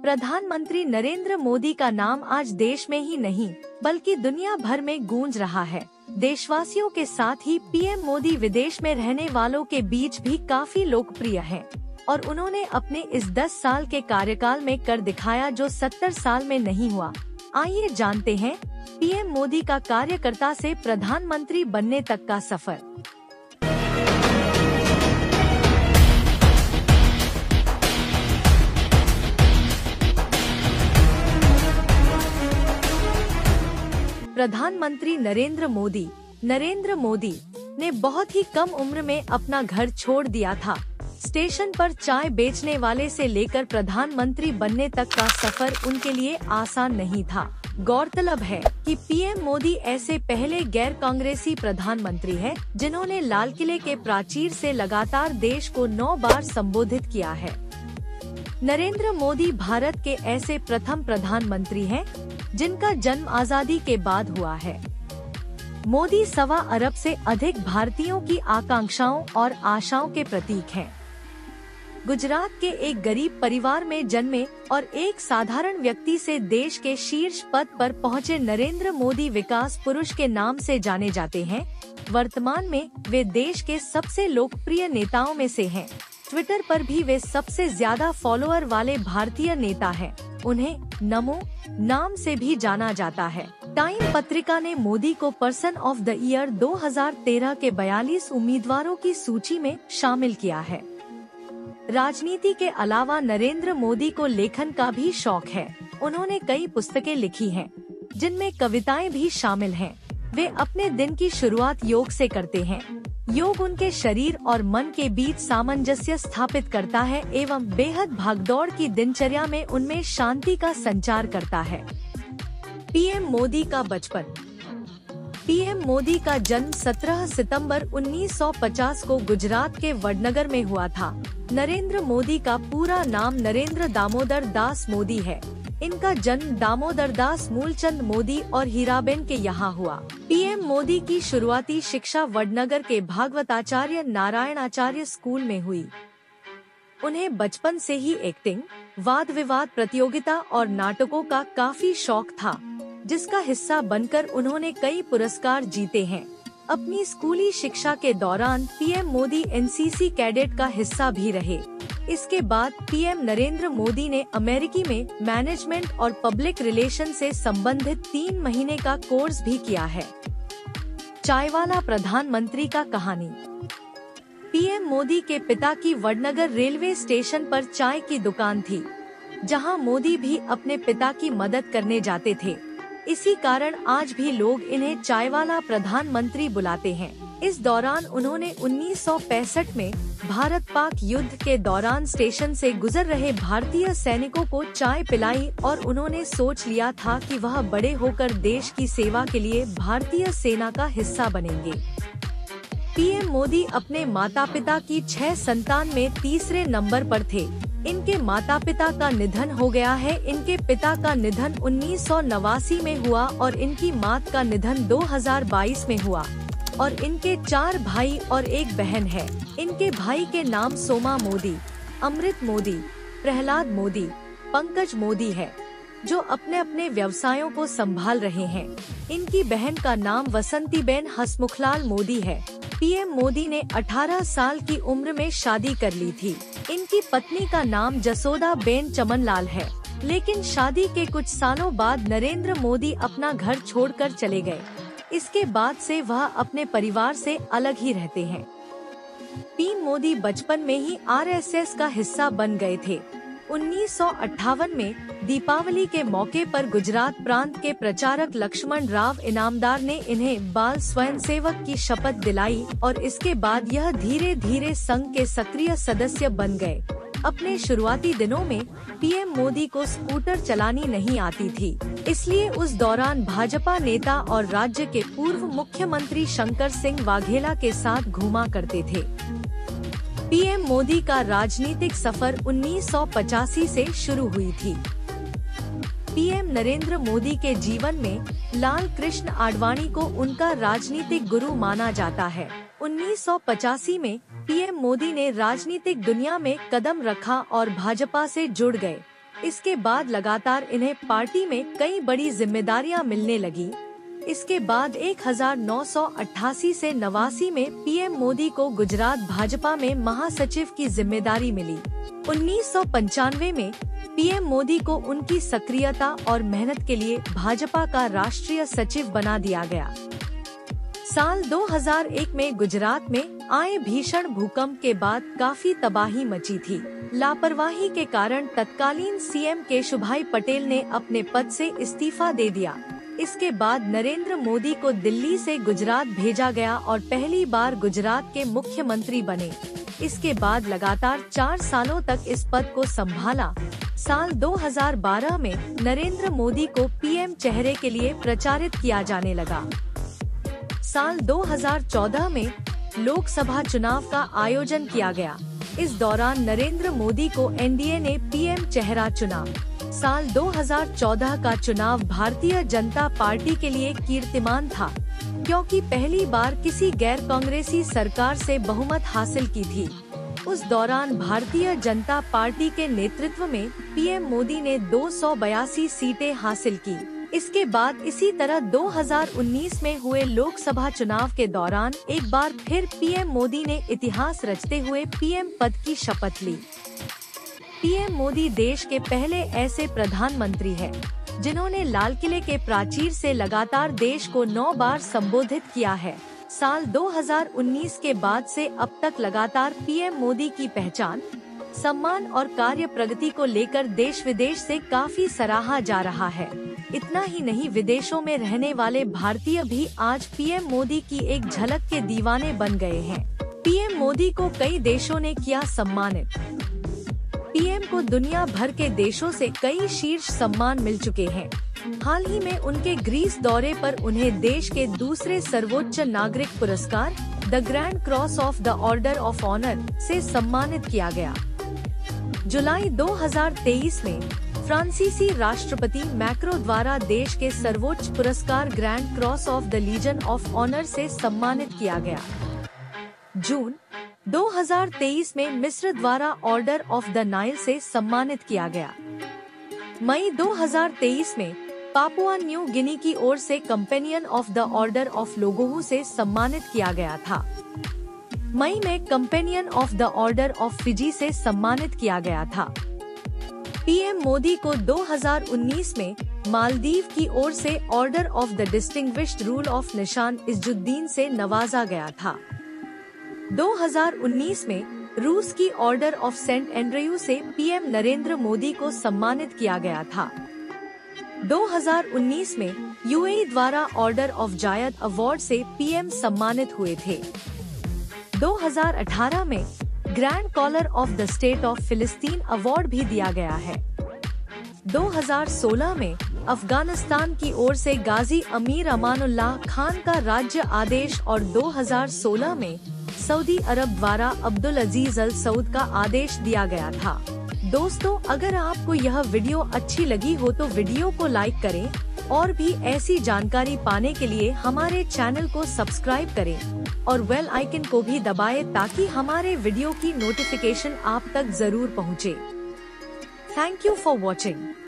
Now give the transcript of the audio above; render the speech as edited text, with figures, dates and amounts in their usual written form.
प्रधानमंत्री नरेंद्र मोदी का नाम आज देश में ही नहीं बल्कि दुनिया भर में गूंज रहा है। देशवासियों के साथ ही पीएम मोदी विदेश में रहने वालों के बीच भी काफी लोकप्रिय हैं और उन्होंने अपने इस 10 साल के कार्यकाल में कर दिखाया जो 70 साल में नहीं हुआ। आइए जानते हैं पीएम मोदी का कार्यकर्ता से प्रधानमंत्री बनने तक का सफर। प्रधानमंत्री नरेंद्र मोदी ने बहुत ही कम उम्र में अपना घर छोड़ दिया था। स्टेशन पर चाय बेचने वाले से लेकर प्रधानमंत्री बनने तक का सफर उनके लिए आसान नहीं था। गौरतलब है कि पीएम मोदी ऐसे पहले गैर कांग्रेसी प्रधानमंत्री हैं जिन्होंने लाल किले के प्राचीर से लगातार देश को 9 बार संबोधित किया है। नरेंद्र मोदी भारत के ऐसे प्रथम प्रधानमंत्री हैं जिनका जन्म आजादी के बाद हुआ है। मोदी 1.25 अरब से अधिक भारतीयों की आकांक्षाओं और आशाओं के प्रतीक हैं। गुजरात के एक गरीब परिवार में जन्मे और एक साधारण व्यक्ति से देश के शीर्ष पद पर पहुंचे नरेंद्र मोदी विकास पुरुष के नाम से जाने जाते हैं। वर्तमान में वे देश के सबसे लोकप्रिय नेताओं में से हैं। ट्विटर पर भी वे सबसे ज्यादा फॉलोअर वाले भारतीय नेता हैं। उन्हें नमो नाम से भी जाना जाता है। टाइम पत्रिका ने मोदी को पर्सन ऑफ द ईयर 2013 के 42 उम्मीदवारों की सूची में शामिल किया है। राजनीति के अलावा नरेंद्र मोदी को लेखन का भी शौक है। उन्होंने कई पुस्तकें लिखी हैं, जिनमें कविताएं भी शामिल हैं। वे अपने दिन की शुरुआत योग से करते हैं। योग उनके शरीर और मन के बीच सामंजस्य स्थापित करता है एवं बेहद भागदौड़ की दिनचर्या में उनमें शांति का संचार करता है। पीएम मोदी का बचपन। पीएम मोदी का जन्म 17 सितंबर 1950 को गुजरात के वडनगर में हुआ था। नरेंद्र मोदी का पूरा नाम नरेंद्र दामोदर दास मोदी है। इनका जन्म दामोदर दास मूलचंद मोदी और हीराबेन के यहाँ हुआ। पीएम मोदी की शुरुआती शिक्षा वडनगर के भागवताचार्य नारायणाचार्य स्कूल में हुई। उन्हें बचपन से ही एक्टिंग, वाद विवाद प्रतियोगिता और नाटकों का काफी शौक था, जिसका हिस्सा बनकर उन्होंने कई पुरस्कार जीते हैं। अपनी स्कूली शिक्षा के दौरान पीएम मोदी एनसीसी कैडेट का हिस्सा भी रहे। इसके बाद पीएम नरेंद्र मोदी ने अमेरिकी में मैनेजमेंट और पब्लिक रिलेशन से संबंधित 3 महीने का कोर्स भी किया है। चायवाला प्रधानमंत्री का कहानी। पीएम मोदी के पिता की वडनगर रेलवे स्टेशन पर चाय की दुकान थी, जहां मोदी भी अपने पिता की मदद करने जाते थे। इसी कारण आज भी लोग इन्हें चायवाला प्रधानमंत्री बुलाते हैं। इस दौरान उन्होंने 1965 में भारत पाक युद्ध के दौरान स्टेशन से गुजर रहे भारतीय सैनिकों को चाय पिलाई और उन्होंने सोच लिया था कि वह बड़े होकर देश की सेवा के लिए भारतीय सेना का हिस्सा बनेंगे। पीएम मोदी अपने माता पिता की 6 संतान में तीसरे नंबर पर थे। इनके माता पिता का निधन हो गया है। इनके पिता का निधन 1989 में हुआ और इनकी माता का निधन 2022 में हुआ और इनके 4 भाई और 1 बहन है। इनके भाई के नाम सोमा मोदी, अमृत मोदी, प्रहलाद मोदी, पंकज मोदी है, जो अपने अपने व्यवसायों को संभाल रहे हैं। इनकी बहन का नाम वसंतीबेन हसमुखलाल मोदी है। पीएम मोदी ने 18 साल की उम्र में शादी कर ली थी। इनकी पत्नी का नाम जसोदा बेन चमनलाल है, लेकिन शादी के कुछ सालों बाद नरेंद्र मोदी अपना घर छोड़कर चले गए। इसके बाद से वह अपने परिवार से अलग ही रहते हैं। पीएम मोदी बचपन में ही आरएसएस का हिस्सा बन गए थे। 1958 में दीपावली के मौके पर गुजरात प्रांत के प्रचारक लक्ष्मण राव इनामदार ने इन्हें बाल स्वयंसेवक की शपथ दिलाई और इसके बाद यह धीरे धीरे संघ के सक्रिय सदस्य बन गए। अपने शुरुआती दिनों में पीएम मोदी को स्कूटर चलानी नहीं आती थी, इसलिए उस दौरान भाजपा नेता और राज्य के पूर्व मुख्यमंत्री शंकर सिंह वाघेला के साथ घूमा करते थे। पीएम मोदी का राजनीतिक सफर 1985 से शुरू हुई थी। पीएम नरेंद्र मोदी के जीवन में लाल कृष्ण आडवाणी को उनका राजनीतिक गुरु माना जाता है। 1985 में पीएम मोदी ने राजनीतिक दुनिया में कदम रखा और भाजपा से जुड़ गए। इसके बाद लगातार इन्हें पार्टी में कई बड़ी जिम्मेदारियां मिलने लगी। इसके बाद 1988 से 89 में पीएम मोदी को गुजरात भाजपा में महासचिव की जिम्मेदारी मिली। 1995 में पीएम मोदी को उनकी सक्रियता और मेहनत के लिए भाजपा का राष्ट्रीय सचिव बना दिया गया। साल 2001 में गुजरात में आए भीषण भूकंप के बाद काफी तबाही मची थी। लापरवाही के कारण तत्कालीन सीएम केशुभाई पटेल ने अपने पद से इस्तीफा दे दिया। इसके बाद नरेंद्र मोदी को दिल्ली से गुजरात भेजा गया और पहली बार गुजरात के मुख्यमंत्री बने। इसके बाद लगातार 4 सालों तक इस पद को संभाला। साल 2012 में नरेंद्र मोदी को पीएम चेहरे के लिए प्रचारित किया जाने लगा। साल 2014 में लोकसभा चुनाव का आयोजन किया गया। इस दौरान नरेंद्र मोदी को एनडीए ने पीएम चेहरा चुना। साल 2014 का चुनाव भारतीय जनता पार्टी के लिए कीर्तिमान था, क्योंकि पहली बार किसी गैर कांग्रेसी सरकार से बहुमत हासिल की थी। उस दौरान भारतीय जनता पार्टी के नेतृत्व में पीएम मोदी ने 282 सीटें हासिल की। इसके बाद इसी तरह 2019 में हुए लोकसभा चुनाव के दौरान एक बार फिर पीएम मोदी ने इतिहास रचते हुए पीएम पद की शपथ ली। पीएम मोदी देश के पहले ऐसे प्रधानमंत्री हैं, जिन्होंने लाल किले के प्राचीर से लगातार देश को 9 बार संबोधित किया है। साल 2019 के बाद से अब तक लगातार पीएम मोदी की पहचान, सम्मान और कार्य प्रगति को लेकर देश विदेश से काफी सराहा जा रहा है। इतना ही नहीं, विदेशों में रहने वाले भारतीय भी आज पीएम मोदी की एक झलक के दीवाने बन गए हैं। पीएम मोदी को कई देशों ने किया सम्मानित। पीएम को दुनिया भर के देशों से कई शीर्ष सम्मान मिल चुके हैं। हाल ही में उनके ग्रीस दौरे पर उन्हें देश के दूसरे सर्वोच्च नागरिक पुरस्कार the grand cross of the order of honour से सम्मानित किया गया। जुलाई 2023 में फ्रांसीसी राष्ट्रपति मैक्रो द्वारा देश के सर्वोच्च पुरस्कार grand cross of the legion of honour से सम्मानित किया गया। जून 2023 में मिस्र द्वारा ऑर्डर ऑफ द नाइल से सम्मानित किया गया। मई 2023 में पापुआ न्यू गिनी की ओर से companion of the order of लोगोहू से सम्मानित किया गया था। मई में companion of the order of Fiji से सम्मानित किया गया था। पीएम मोदी को 2019 में मालदीव की ओर से order of the distinguished rule of निशान इज्जुद्दीन से नवाजा गया था। 2019 में रूस की ऑर्डर ऑफ सेंट एंड्रयू से पीएम नरेंद्र मोदी को सम्मानित किया गया था। 2019 में यूएई द्वारा ऑर्डर ऑफ जायद अवार्ड से पीएम सम्मानित हुए थे। 2018 में grand collar of the state of फिलिस्तीन अवार्ड भी दिया गया है। 2016 में अफगानिस्तान की ओर से गाजी अमीर अमानुल्लाह खान का राज्य आदेश और 2016 में सऊदी अरब द्वारा अब्दुल अजीज अल सऊद का आदेश दिया गया था। दोस्तों, अगर आपको यह वीडियो अच्छी लगी हो तो वीडियो को लाइक करें और भी ऐसी जानकारी पाने के लिए हमारे चैनल को सब्सक्राइब करें और बेल आइकन को भी दबाएं ताकि हमारे वीडियो की नोटिफिकेशन आप तक जरूर पहुंचे। Thank you for watching.